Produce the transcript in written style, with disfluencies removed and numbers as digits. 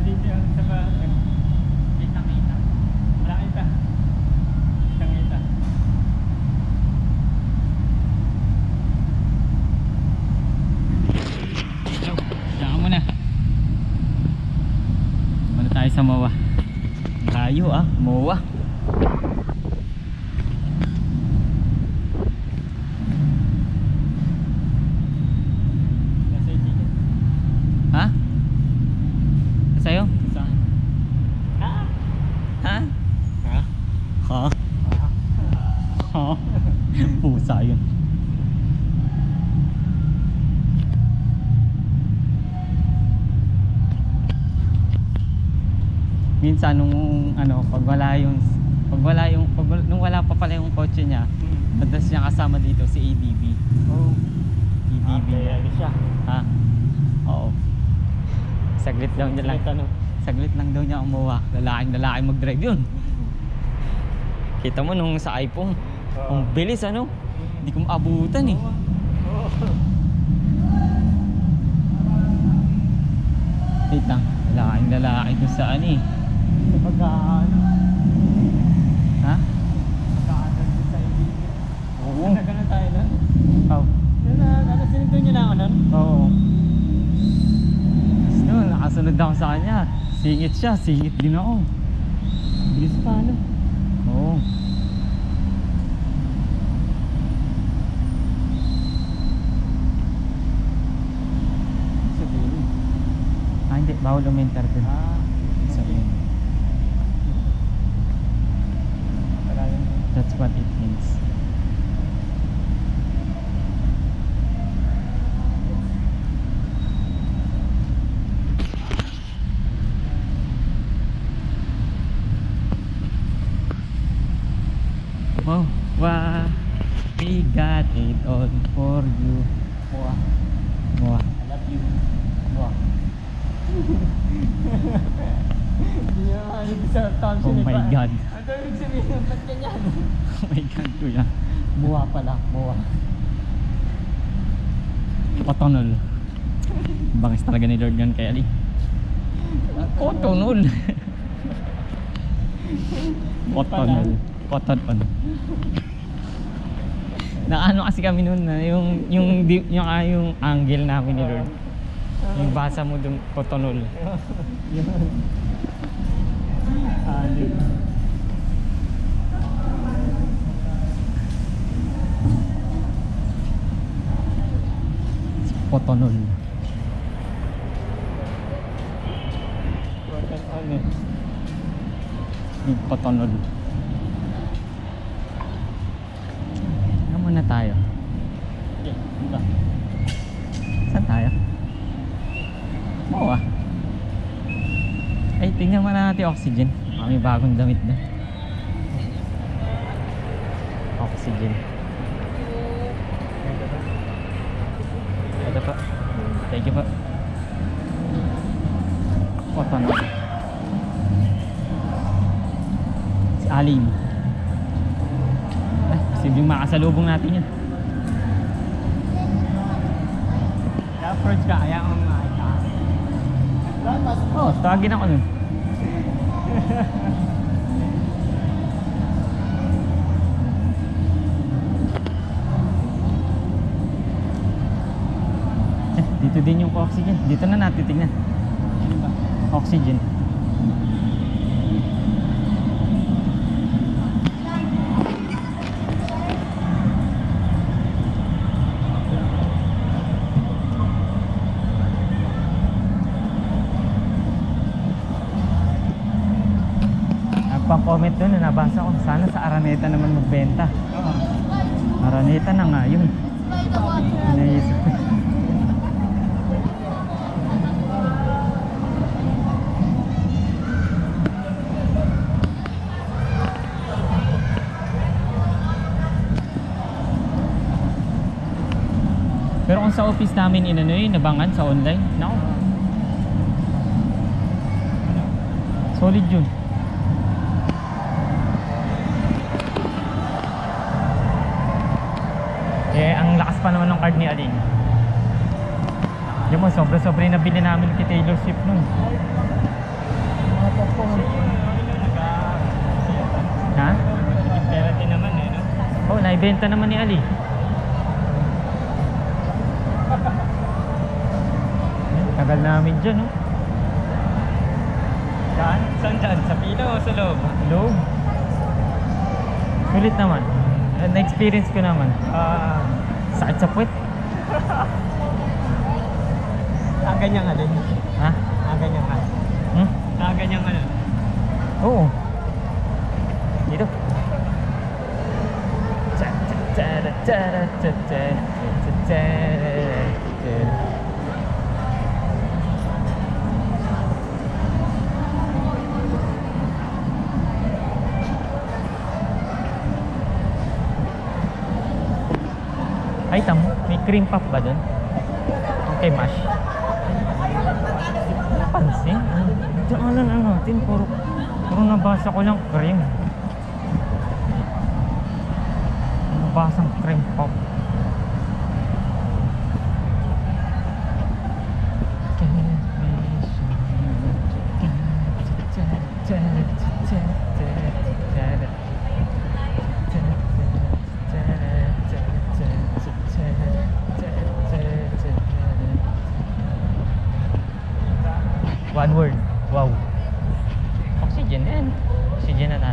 dito yung sa kita-kita. Wala kita. Kita-kita. Saan mo na? Muna tayo sa MOA. Layo MOA. Ha? Sa'yo? Saan? Ha? Ha? Ha? Ha? Ha? Pusa yun. Minsan nung pag nung wala pa pala yung kotse niya, madalas niya kasama dito si ADB. Oh. ADB. Kaya siya. Ha? Oo. Saglit lang daw niya umuha. Lalaking mag-drive yun. Kita mo nung sa iPhone, ang bilis hindi ko maabutan eh. Wait lang, lalaki doon sa Pagkaan. Ha? Pagkaan doon sa ibig. Oo. Ganun tayo nun. Oh. Sinito niyo na ako nun? Oo. Tapos nun, nakasunod ako sa kanya. Singit siya, singit din ako. Bilis pa Oo. Sabihin. Hindi, bawal uminter dun. Sabihin. That's what it means. Oh, wow, we got it all for you. Wow. I love you. Wow. Hindi niya makinig sa Thompson. Oh my God. Ano ibig sabihin? Ba't ganyan? Oh my God, kuya. Buwa pala. Kotonol. Bangis talaga ni Lord yan kay Ali. Kotonol. Kotonol. Kotonol. Naano kasi kami noon yung angle namin ni Lord. Yung basa mo dun, kotonol. Kotonol. Yung kotonol. Ano muna tayo? Saan tayo? Oo Ay, tingnan mo na natin oxygen. May bagong damit na. Oxygen. Ito pa. Thank you pa. Kotonol. Si Alim. Ay, posibleng makasalubong natin yan. First ka, ayaw ang mga Oh, tawagin ako nun. Dito din yung oxygen. Dito na natin tingnan. Oxygen. Pang-comment doon na nabasa ko, sana sa Araneta naman magbenta. Araneta na nga yun. Naisip ko. Pero kung sa office namin nabangan sa online, nako. Solid yun. Ang lakas pa naman ng card ni Aling. Diyan mo, sobra-sobra yung nabili namin kay Taylor Swift nun. naibenta naman ni Ali. Tagal namin dyan, no? Saan? Saan dyan? Sa pila o sa loob? Loob. Sulit naman. Na-experience ko naman. Sakit sa puwet. Ganyan nga din. Ha? Ganyan nga. Hmm? Ganyan nga din. Oo. Dito. Ay, tamo. May cream puff ba dun? Okay, mash. Napansin? Diyan na natin. Puro nabasa ko lang cream. Nabasang cream puff. One word. Wow. Oxygen din. Oxygen na tayo.